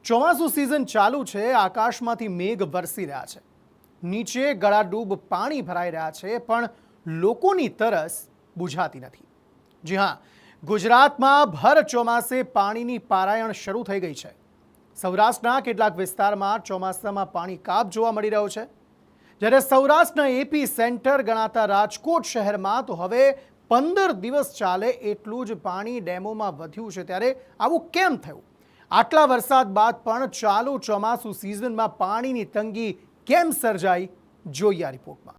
ચોમાસું સિઝન ચાલુ છે। આકાશમાંથી મેઘ વરસી રહ્યા છે, નીચે ગળાડૂબ પાણી ભરાઈ રહ્યા છે, પણ લોકોની તરસ બુઝાતી નથી। જી હા, ગુજરાતમાં ભર ચોમાસે પાણીની પારાયણ શરૂ થઈ ગઈ છે। સૌરાષ્ટ્રના કેટલાક વિસ્તારમાં ચોમાસામાં પાણી કાપ જોવા મળી રહ્યો છે, જ્યારે સૌરાષ્ટ્રના એપી સેન્ટર ગણાતા રાજકોટ શહેરમાં તો હવે 15 દિવસ ચાલે એટલું જ પાણી ડેમોમાં વધ્યું છે। ત્યારે આવું કેમ થયું? આટલા વરસાદ બાદ પણ ચાલુ ચોમાસું સિઝનમાં પાણીની તંગી કેમ સર્જાઈ? જોઈએ આ રિપોર્ટમાં।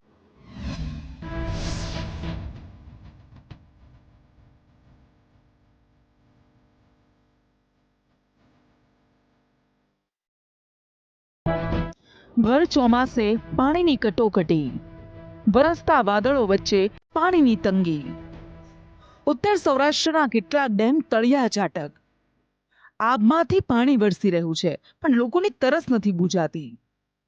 ભર ચોમાસે પાણીની કટોકટી, વરસતા વાદળો વચ્ચે પાણીની તંગી। ઉત્તર સૌરાષ્ટ્રના કેટલાક ડેમ તળિયા ઝાટક, આબમાંથી પાણી વરસી રહ્યું છે, પણ લોકોની તરસ નથી બુઝાતી।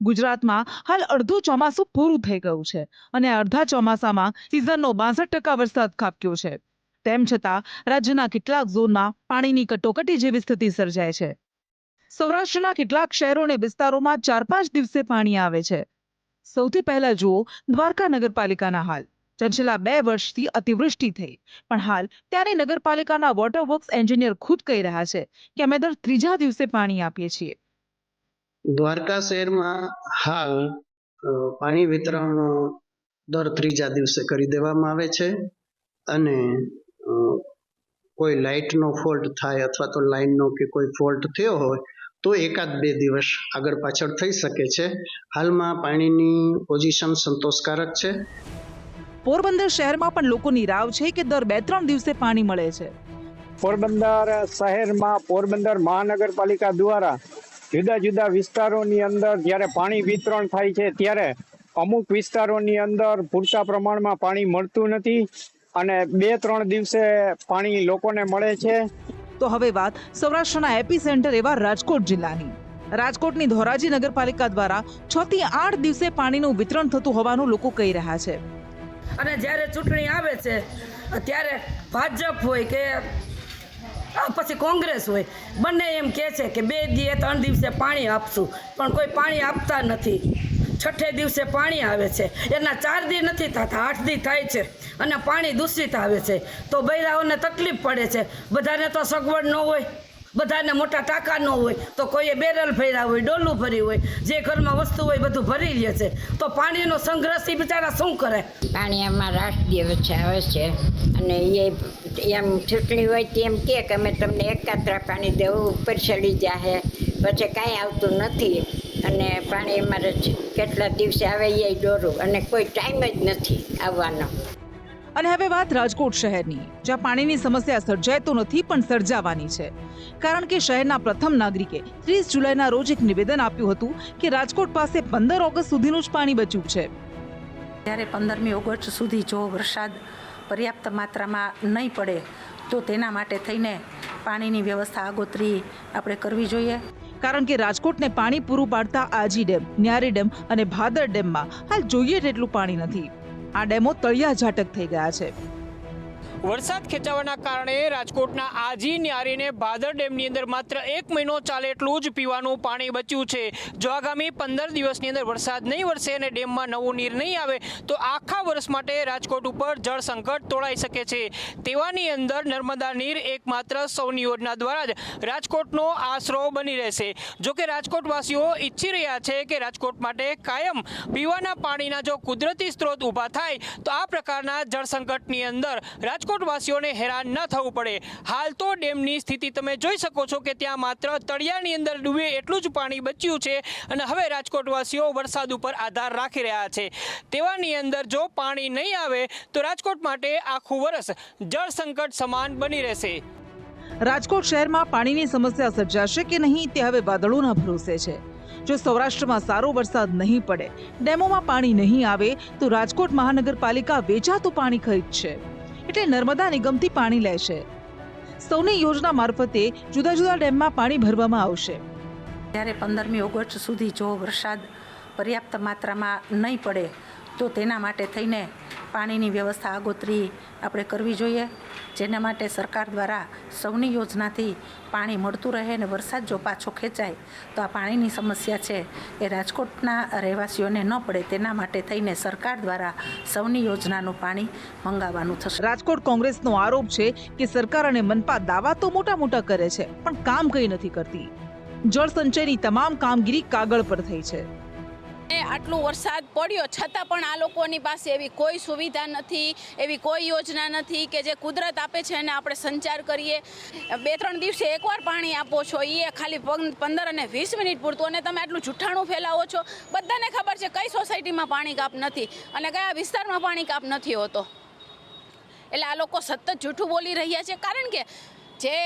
ગુજરાતમાં હાલ અડધું ચોમાસું પૂરું થઈ ગયું છે અને અડધા ચોમાસામાં સિઝનનો 62% વરસાદ ખાબક્યો છે। તેમ છતાં રાજ્યના કેટલાક ઝોનમાં પાણીની કટોકટી જેવી સ્થિતિ સર્જાય છે। સૌરાષ્ટ્રના કેટલાક શહેરો અને વિસ્તારોમાં 4-5 દિવસે પાણી આવે છે। સૌથી પહેલા જુઓ દ્વારકા નગરપાલિકાના હાલ, જ્યાં છેલ્લા 2 વર્ષથી અતિવૃષ્ટિ થઈ, પણ હાલ ત્યારે નગરપાલિકાના વોટર વર્ક્સ એન્જિનિયર ખુદ કહી રહ્યા છે કે અમે દર 3જા દિવસે પાણી આપીએ છીએ। દ્વારકા શહેરમાં હાલ પાણી વિતરણ દર 3જા દિવસે કરી દેવામાં આવે છે અને કોઈ લાઇટનો ફોલ્ટ થાય અથવા તો લાઇનનો કે કોઈ ફોલ્ટ થયો હોય તો 1-2 દિવસ આગળ પાછળ થઈ શકે છે। હાલમાં પાણીની પોઝિશન સંતોષકારક છે। પોરબંદર શહેરમાં પણ લોકોની રાવ છે કે દર 2-3 દિવસે પાણી મળે છે। પોરબંદર શહેરમાં પોરબંદર મહાનગરપાલિકા દ્વારા જુદા જુદા વિસ્તારોની અંદર જ્યારે પાણી વિતરણ થાય છે ત્યારે અમુક વિસ્તારોની અંદર પૂરતા પ્રમાણમાં પાણી મળતું નથી અને 2-3 દિવસે પાણી લોકોને મળે છે। તો હવે વાત સૌરાષ્ટ્રના એપી સેન્ટર એવા રાજકોટ જિલ્લાની। રાજકોટની ધોરાજી નગરપાલિકા દ્વારા 6 થી 8 દિવસે પાણીનું વિતરણ થતું હોવાનું લોકો કહી રહ્યા છે। અને જ્યારે ચૂંટણી આવે છે ત્યારે ભાજપ હોય કે પછી કોંગ્રેસ હોય, બંને એમ કહે છે કે 2-3 દિવસે પાણી આપશું, પણ કોઈ પાણી આપતા નથી। 6 દિવસે પાણી આવે છે, એના 4 દી નથી થતા, 8 દી થાય છે અને પાણી દૂષિત આવે છે, તો બૈરાઓને તકલીફ પડે છે। બધાને તો સગવડ ન હોય, બધાને મોટા ટાંકા ન હોય, તો કોઈએ બેરલ ભર્યા હોય, ડોલું ભરી હોય, જે ઘરમાં વસ્તુ હોય બધું ભરી લે છે, તો પાણીનો સંઘર્ષ બિચારા શું કરે? પાણી આમાં રાષ્ટ્રીય વચ્ચે આવે છે અને એમ ચૂંટણી હોય તેમ કે અમે તમને એકાત્રા પાણી દેવું, ઉપર ચડી જાહે, પછી કાંઈ આવતું નથી અને પાણી અમારે કેટલા દિવસે આવે એ દોરું અને કોઈ ટાઈમ જ નથી આવવાનો। અને હવે વાત રાજકોટ શહેરની, જ્યાં પાણીની સમસ્યા સર્જાય તો નથી પણ સર્જાવાની છે, કારણ કે શહેરના પ્રથમ નાગરિકે 30 જુલાઈના રોજ એક નિવેદન આપ્યું હતું કે રાજકોટ પાસે 15 ઓગસ્ટ સુધીનું જ પાણી બચ્યું છે। ત્યારે 15મી ઓગસ્ટ સુધી જો વરસાદ પર્યાપ્ત માત્રામાં નહીં પડે તો તેના માટે થઈને પાણીની વ્યવસ્થા આગોતરી આપણે કરવી જોઈએ, કારણ કે રાજકોટને પાણી પૂરું પાડતા આજી ડેમ, ન્યારી ડેમ અને ભાદર ડેમમાં હાલ જોઈએ તેટલું પાણી નથી। આ ડેમો તળિયા ઝાટક થઈ ગયા છે। વરસાદ ખેંચાવાના કારણે રાજકોટના આજી, ન્યારી ને ભાદર ડેમની અંદર માત્ર 1 મહિનો ચાલે એટલું જ પીવાનું પાણી બચ્યું છે। જો આગામી 15 દિવસની અંદર વરસાદ નહીં વરસે અને ડેમમાં નવું નીર નહીં આવે તો આખા વર્ષ માટે રાજકોટ ઉપર જળ સંકટ તોળાઈ શકે છે। તેવાની અંદર નર્મદા નીર એકમાત્ર સૌની યોજના દ્વારા જ રાજકોટનો આશરો બની રહેશે। જો કે રાજકોટવાસીઓ ઈચ્છી રહ્યા છે કે રાજકોટ માટે કાયમ પીવાના પાણીના જો કુદરતી સ્ત્રોત ઊભા થાય તો આ પ્રકારના જળ સંકટની અંદર રાજકોટવાસીઓને હેરાન ન થવું પડે। હાલ તો ડેમની સ્થિતિ તમે જોઈ શકો છો કે ત્યાં માત્ર તળિયાની અંદર ડૂબે એટલું જ પાણી બચ્યું છે અને હવે રાજકોટવાસીઓ વરસાદ ઉપર આધાર રાખી રહ્યા છે। તેવાની અંદર જો પાણી નહીં આવે તો રાજકોટ માટે આખું વર્ષ જળ સંકટ સમાન બની રહેશે। રાજકોટ શહેરમાં પાણીની સમસ્યા સર્જાશે કે નહીં તે હવે વાદળોના ભરોસે છે। જો સૌરાષ્ટ્રમાં સારો વરસાદ નહીં પડે, ડેમોમાં પાણી નહીં આવે તો રાજકોટ મહાનગરપાલિકા વેચાતું પાણી ખરીદશે, એટલે નર્મદા નિગમથી પાણી લેશે। સૌની યોજના મારફતે જુદા જુદા ડેમમાં પાણી ભરવામાં આવશે। ત્યારે 15મી ઓગસ્ટ સુધી જો વરસાદ પર્યાપ્ત માત્રામાં નહીં પડે તો તેના માટે થઈને પાણીની વ્યવસ્થા આગોતરી આપણે કરવી જોઈએ, જેના માટે સરકાર દ્વારા સૌની યોજનાથી પાણી મળતું રહે અને વરસાદ જો પાછો ખેંચાય તો આ પાણીની સમસ્યા છે એ રાજકોટના રહેવાસીઓને ન પડે, તેના માટે થઈને સરકાર દ્વારા સૌની યોજનાનું પાણી મંગાવવાનું થશે. રાજકોટ કોંગ્રેસનો આરોપ છે કે સરકાર અને મનપા દાવા તો મોટા કરે છે પણ કામ કંઈ નથી કરતી. જળ સંચયની તમામ કામગીરી કાગળ પર થઈ છે. આટલું વરસાદ પડ્યો છતાં પણ આ લોકોની પાસે એવી કોઈ સુવિધા નથી, એવી કોઈ યોજના નથી કે જે કુદરત આપે છે અને આપણે સંચાર કરીએ. 2-3 દિવસે એકવાર પાણી આપો છો, એ ખાલી 15 અને 20 મિનિટ પૂરતું, અને તમે આટલું જૂઠાણું ફેલાવો છો. બધાને ખબર છે કઈ સોસાયટીમાં પાણી કાપ નથી અને કયા વિસ્તારમાં પાણી કાપ નથી હોતો. એટલે આ લોકો સતત જૂઠું બોલી રહ્યા છે, કારણ કે જે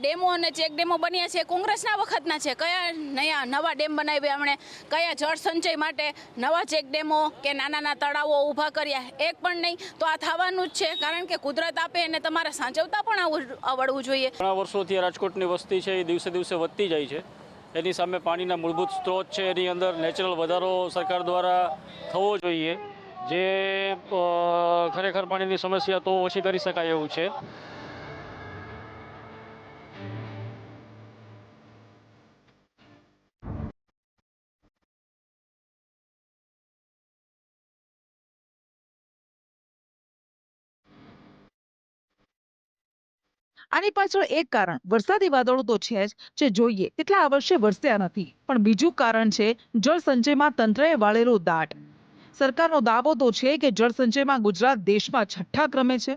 ડેમો અને ચેક ડેમો બન્યા છે કોંગ્રેસના વખતના છે. કયા નવા ડેમ બનાવ્યા એમણે, કયા જળ સંચય માટે નવા ચેક ડેમો કે નાના તળાવો ઊભા કર્યા? એક પણ નહીં. તો આ થવાનું જ છે, કારણ કે કુદરત આપે અને તમારે સાચવતા પણ આવડવું જોઈએ. ઘણા વર્ષોથી રાજકોટની વસ્તી છે એ દિવસે વધતી જાય છે. એની સામે પાણીના મૂળભૂત સ્ત્રોત છે એની અંદર નેચરલ વધારો સરકાર દ્વારા થવો જોઈએ, જે ખરેખર પાણીની સમસ્યા તો ઓછી કરી શકાય એવું છે. આની પાછળ એક કારણ વરસાદી વાદળો તો છે જ, જે જોઈએ તેટલા આ વર્ષે વરસ્યા નથી, પણ બીજું કારણ છે જળ સંચયમાં તંત્રએ વાળેલો દાટ. સરકારનો દાવો તો છે કે જળ સંચયમાં ગુજરાત દેશમાં 6ઠ્ઠા ક્રમે છે,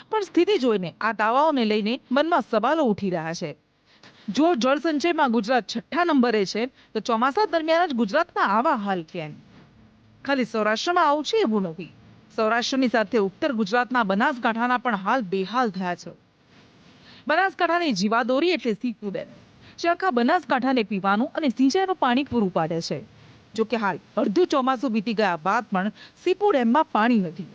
પણ સ્થિતિ જોઈને આ દાવાઓને લઈને મનમાં સવાલો ઉઠી રહ્યા છે. જો જળ સંચયમાં ગુજરાત 6ઠ્ઠા નંબરે છે તો ચોમાસા દરમિયાન જ ગુજરાતના આવા હાલ કેમ? ખાલી સૌરાષ્ટ્રમાં આવું છે એવું નથી. સૌરાષ્ટ્રની સાથે ઉત્તર ગુજરાતના બનાસકાંઠાના પણ હાલ બેહાલ થયા છે. બનાસકાંઠાની જીવાદોરી એટલે સીપુ ડેમ, જે આખા બનાસકાંઠાને પીવાનું અને સિંચાઈનું પાણી પૂરું પાડે છે. જો કે હાલ અડધું ચોમાસું વીતી ગયા બાદ પણ સીપુ ડેમમાં પાણી નથી.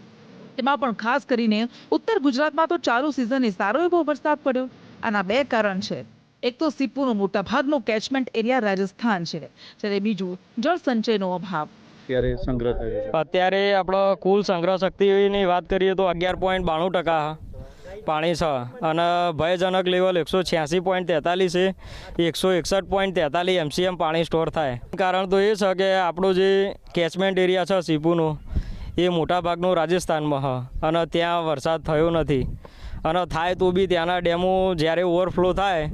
તેમાં પણ ખાસ કરીને ઉત્તર ગુજરાતમાં તો ચાલુ સિઝને સારો એવો વરસાદ પડ્યો. આના 2 કારણ છે. એક તો સીપુનો મોટાભાગનો કેચમેન્ટ એરિયા રાજસ્થાન છે, જ્યારે બીજું જળ સંચયનો અભાવ. અત્યારે આપણો કુલ સંગ્રહ શક્તિની વાત કરીએ તો 11.92% પાણી છે, અને ભયજનક લેવલ 186.43 છે. 161.43 MCM પાણી સ્ટોર થાય. કારણ તો એ છે કે આપણો જે કેચમેન્ટ એરિયા છે સીપુનો એ મોટાભાગનો રાજસ્થાનમાં છે, અને ત્યાં વરસાદ થયો નથી, અને થાય તો બી ત્યાંના ડેમો જ્યારે ઓવરફ્લો થાય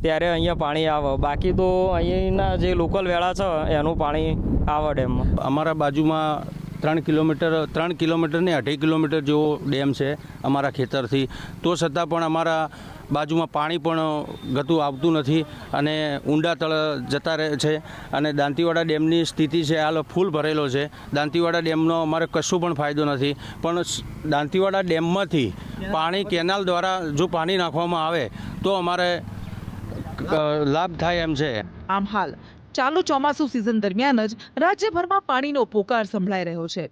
ત્યારે અહીંયા પાણી આવે. બાકી તો અહીંના જે લોકલ વેળા છે એનું પાણી આવે ડેમમાં. અમારા બાજુમાં 3 કિલોમીટર ને 2.5 કિલોમીટર જેવો ડેમ છે અમારા ખેતરથી, તો છતાં પણ અમારા બાજુમાં પાણી પણ ગતું આવતું નથી અને ઊંડા તળ જતા રહે છે. અને દાંતીવાડા ડેમની સ્થિતિ છે હાલ ફૂલ ભરેલો છે. દાંતીવાડા ડેમનો અમારે કશું પણ ફાયદો નથી, પણ દાંતીવાડા ડેમમાંથી પાણી કેનાલ દ્વારા જો પાણી નાખવામાં આવે તો અમારે લાભ થાય એમ છે. આમ હાલ ચાલુ ચોમાસું સિઝન દરમિયાન જ રાજ્યભરમાં પાણીનો પોકાર સંભળાઈ રહ્યો છે.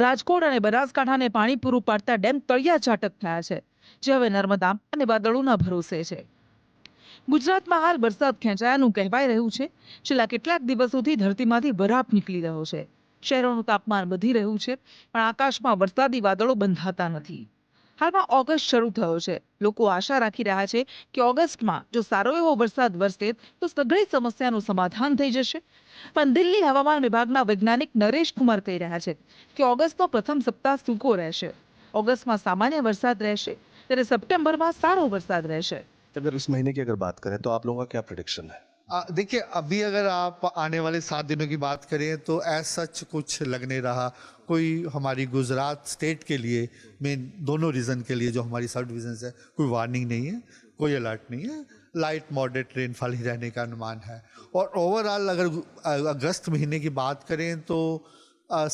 રાજકોટ અને બનાસકાંઠાને પાણી પૂરું પાડતા ડેમ તળિયા ઝાટક થયા છે, જે હવે નર્મદા અને વાદળોના ભરોસે છે. ગુજરાતમાં હાલ વરસાદ ખેંચાયાનું કહેવાઈ રહ્યું છે. છેલ્લા કેટલાક દિવસોથી ધરતીમાંથી બરાફ નીકળી રહ્યો છે. શહેરોનું તાપમાન વધી રહ્યું છે, પણ આકાશમાં વરસાદી વાદળો બંધાતા નથી. હાલમાં ઓગસ્ટ શરૂ થયો છે. લોકો આશા રાખી રહ્યા છે કે ઓગસ્ટમાં જો સારો એવો વરસાદ વરસે તો સઘળી સમસ્યાનું સમાધાન થઈ જશે. પણ દિલ્હી હવામાન વિભાગના વૈજ્ઞાનિક નરેશ કુમાર કહી રહ્યા છે કે ઓગસ્ટનો પ્રથમ સપ્તાહ સૂકો રહેશે. ઓગસ્ટમાં સામાન્ય વરસાદ રહેશે, ત્યારે સપ્ટેમ્બરમાં સારો વરસાદ રહેશે. अगर इस महीने की अगर बात करें तो आप लोगों का क्या प्रेडिक्शन है? देखिए, अभी अगर आप आने वाले 7 दिनों की बात करें तो ऐसा सच कुछ लग नहीं रहा. कोई हमारी गुजरात स्टेट के लिए मेन दोनों रीजन के लिए जो हमारी सब डिविजन है कोई वार्निंग नहीं है, कोई अलर्ट नहीं है. लाइट मॉडरेट रेनफॉल ही रहने का अनुमान है. और ओवरऑल अगर अगस्त महीने की बात करें तो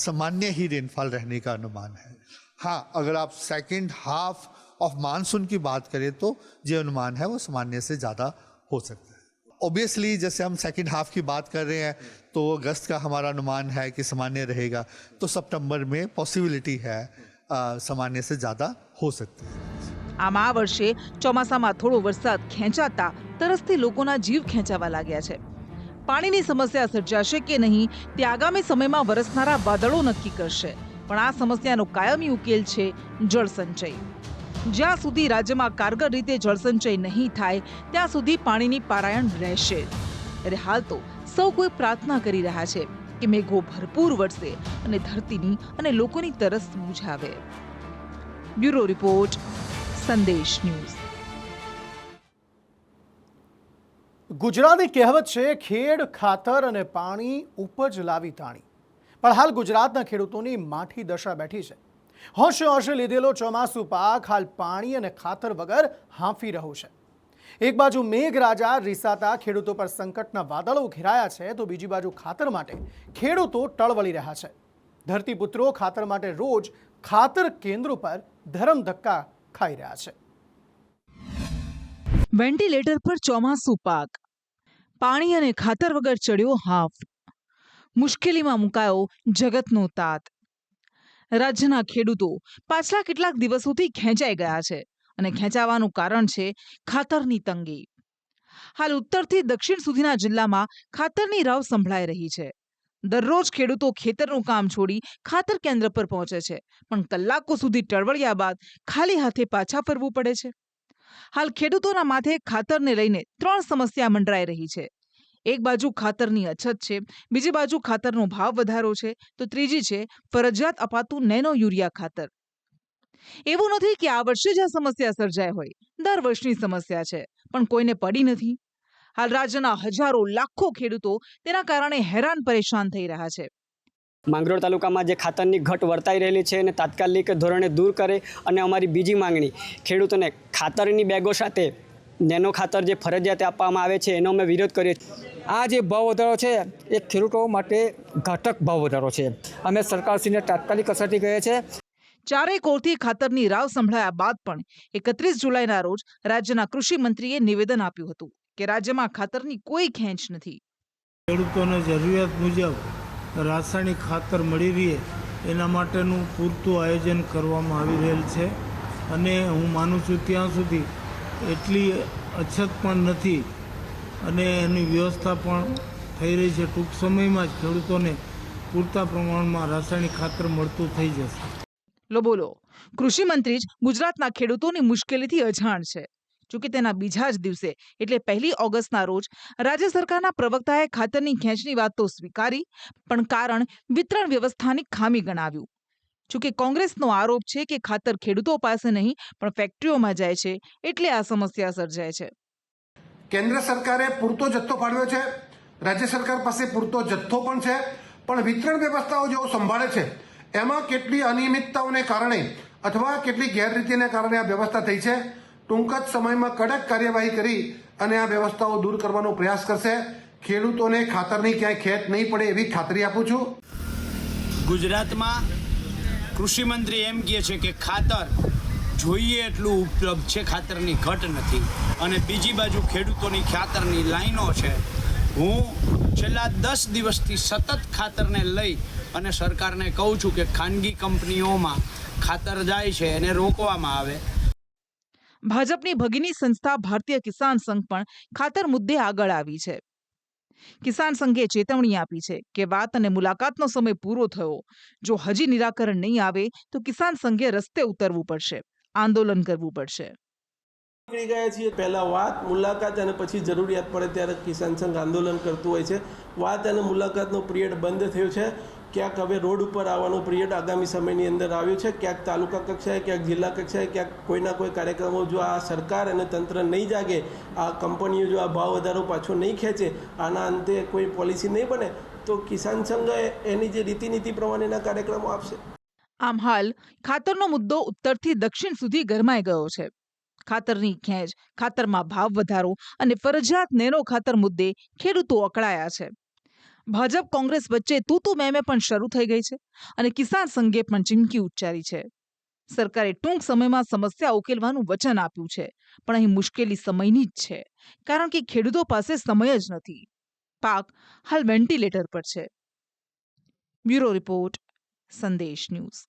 सामान्य ही रेनफॉल रहने का अनुमान है. हाँ, अगर आप सेकेंड हाफ ऑफ मानसून की बात करें तो जो अनुमान है वो सामान्य से ज़्यादा हो सकता है. ऑब्वियसली जैसे हम सेकेंड हाफ की बात कर रहे हैं तो अगस्त का हमारा अनुमान है कि सामान्य रहेगा, तो सितंबर में पॉसिबिलिटी है सामान्य से ज़्यादा हो सकती है. આમ આ વર્ષે ચોમાસામાં થોડો વરસાદ ખેંચાતા તરસથી લોકોના જીવ ખેંચાવા લાગ્યા છે. પાણીની સમસ્યા સર્જાશે કે નહીં તે આગામી સમયમાં વરસનારા વાદળો નક્કી કરશે. પણ આ સમસ્યાનો કાયમી ઉકેલ છે જળસંચય. જ્યાં સુધી રાજ્યમાં કારગર રીતે જળસંચય નહીં થાય ત્યાં સુધી પાણીની પારાયણ રહેશે. ત્યારે હાલ તો સૌ કોઈ પ્રાર્થના કરી રહ્યા છે કે મેઘો ભરપૂર વરસે અને ધરતીની અને લોકોની તરસ બુઝાવે. બ્યુરો રિપોર્ટ, સંદેશ ન્યૂઝ. ગુજરાતી કહેવત છે, ખેડ ખાતર અને પાણી ઉપજ લાવી તાણી. પણ હાલ ગુજરાતના ખેડૂતોની માઠી દશા બેઠી છે. હોશે હોશે લીધેલો ચોમાસું પાક હાલ પાણી અને ખાતર વગર હાંફી રહ્યું છે. એક બાજુ મેઘરાજા રીસાતા ખેડૂતો પર સંકટના વાદળો ઘેરાયા છે, તો બીજી બાજુ ખાતર માટે ખેડૂતો ટળવળી રહ્યા છે. ધરતીપુત્રો ખાતર માટે રોજ ખાતર કેન્દ્રો પર ધરમ ધક્કા ખાઈ રહ્યા છે. વેન્ટિલેટર પર ચોમાસું પાક, પાણી અને ખાતર વગર ચડ્યો હાફ. મુશ્કેલીમાં મુકાયો જગતનો તાત. રાજ્યના ખેડૂતો પાછલા કેટલાક દિવસોથી ખેંચાઈ ગયા છે અને ખેંચાવાનું કારણ છે ખાતરની તંગી. હાલ ઉત્તરથી દક્ષિણ સુધીના જિલ્લામાં ખાતરની રાવ સંભળાઈ રહી છે. દરરોજ ખેડૂતો ખેતરનું કામ છોડી ખાતર કેન્દ્ર પર પહોંચે છે, પણ કલાકો સુધી ટળવળ્યા બાદ ખાલી હાથે પાછા ફરવું પડે છે. હાલ ખેડૂતોના માથે ખાતરને લઈને 3 સમસ્યા મંડરાઈ રહી છે. એક બાજુ ખાતરની અછત છે, બીજી બાજુ ખાતરનો ભાવ વધારો છે, તો ત્રીજી છે ફરજિયાત અપાતું નેનો યુરિયા ખાતર. એવું નથી કે આ વર્ષે જ આ સમસ્યા સર્જાઈ હોય, દર વર્ષની સમસ્યા છે, પણ કોઈને પડી નથી. હાલ રાજ્યના હજારો લાખો ખેડૂતો તેના કારણે હેરાન પરેશાન થઈ રહ્યા છે. માંગરોળ તાલુકામાં જે ખાતરની ઘટ વર્તાઈ રહેલી છે એને તાત્કાલિક ધોરણે દૂર કરે અને અમારી બીજી માંગણી, ખેડૂતોને ખાતરની બેગો સાથે નેનો ખાતર જે ફરજિયાત આપવામાં આવે છે એનો અમે વિરોધ કરીએ છીએ. આ જે ભાવ વધારો છે એ ખેડૂતો માટે ઘાતક ભાવ વધારો છે. અમે સરકારશ્રીને તાત્કાલિક અસરથી કહીએ છીએ. ચારેય કોરથી ખાતરની રાવ સંભળાયા બાદ પણ 31 જુલાઈના રોજ રાજ્યના કૃષિ મંત્રીએ નિવેદન આપ્યું હતું કે રાજ્યમાં ખાતરની કોઈ ખેંચ નથી. ખેડૂતોને જરૂરિયાત મુજબ રાસાયણિક ખાતર મળી રહે એના માટેનું પૂરતું આયોજન કરવામાં આવી રહેલ છે અને હું માનું છું ત્યાં સુધી એટલી અછત પણ નથી અને એની વ્યવસ્થા પણ થઈ રહી છે. ટૂંક સમયમાં જ ખેડૂતોને પૂરતા પ્રમાણમાં રાસાયણિક ખાતર મળતું થઈ જશે. બોલો, કૃષિ મંત્રી જ ગુજરાતના ખેડૂતોની મુશ્કેલીથી અજાણ છે. જોકે તેના બીજા જ દિવસે એટલે 1 ઓગસ્ટના રોજ રાજ્ય સરકારના પ્રવક્તાએ ખાતરની ખેંચની વાત તો સ્વીકારી, પણ કારણ વિતરણ વ્યવસ્થાની ખામી ગણાવ્યું. જોકે કોંગ્રેસનો આરોપ છે કે ખાતર ખેડૂતો પાસે નહીં પણ ફેક્ટરીઓમાં જાય છે, એટલે આ સમસ્યા સર્જાય છે. કેન્દ્ર સરકારે પૂરતો જથ્થો ફાળવ્યો છે, રાજ્ય સરકાર પાસે પૂરતો જથ્થો પણ છે, પણ વિતરણ વ્યવસ્થાઓ જેઓ સંભાળે છે એમાં કેટલી અનિયમિતતાઓને કારણે અથવા કેટલી ગેરરીતિને કારણે આ વ્યવસ્થા થઈ છે. ટૂંક જ સમયમાં કડક કાર્યવાહી કરી અને આ વ્યવસ્થાઓ દૂર કરવાનો પ્રયાસ કરશે. ખેડૂતોને ખાતરની ક્યાંય ખેંચ નહીં પડે એવી ખાતરી આપું છું. ગુજરાતમાં કૃષિ મંત્રી એમ કહે છે કે ખાતર જોઈએ એટલું ઉપલબ્ધ છે, ખાતરની ઘટ નથી, અને બીજી બાજુ ખેડૂતોની ખાતરની લાઈનો છે. હું છેલ્લા 10 દિવસથી સતત ખાતરને લઈ અને સરકારને કહું છું કે ખાનગી કંપનીઓમાં ખાતર જાય છે એને રોકવામાં આવે. ભાજપની ભગીની સંસ્થા ભારતીય કિસાન સંઘ પણ ખાતર મુદ્દે આગળ આવી છે. કિસાન સંઘે ચેતવણી આપી છે કે વાત અને મુલાકાતનો સમય પૂરો થયો. જો હજી નિરાકરણ નહીં આવે તો કિસાન સંઘે રસ્તે ઉતરવું પડશે, આંદોલન કરવું પડશે. નીકળી ગયા છીએ. પહેલા વાત, મુલાકાત અને પછી જરૂરિયાત પડે ત્યારે કિસાન સંઘ આંદોલન કરતું હોય છે. વાત અને મુલાકાતનો પિરિયડ બંધ થયો છે. ક્યાંક હવે રોડ ઉપર આવવાનો પિરિયડ આગામી સમયની અંદર આવ્યો છે. ક્યાંક તાલુકા કક્ષાએ, ક્યાંક જિલ્લા કક્ષાએ, ક્યાંક કોઈના કોઈ કાર્યક્રમો જો આ સરકાર અને તંત્ર નહીં જાગે, આ કંપનીઓ જો આ ભાવ વધારો પાછો નહીં ખેંચે, આના અંતે કોઈ પોલિસી નહીં બને, તો કિસાન સંઘ એની જે રીતિનીતિ પ્રમાણેના કાર્યક્રમો આપશે. આમ હાલ ખાતરનો મુદ્દો ઉત્તરથી દક્ષિણ સુધી ગરમાઈ ગયો છે. ખાતરની ખેંચ, ખાતરમાં ભાવ વધારો અને ફરજિયાત નેનો ખાતર મુદ્દે ખેડૂતો અકળાયા છે. ભાજપ કોંગ્રેસ વચ્ચે તૂતું મેમે પણ શરૂ થઈ ગઈ છે અને કિસાન સંઘે પણ ચીમકી ઉચ્ચારી છે. સરકારે ટૂંક સમયમાં સમસ્યા ઉકેલવાનું વચન આપ્યું છે, પણ અહીં મુશ્કેલી સમયની જ છે, કારણ કે ખેડૂતો પાસે સમય જ નથી. પાક હાલ વેન્ટિલેટર પર છે. બ્યુરો રિપોર્ટ, સંદેશ ન્યૂઝ.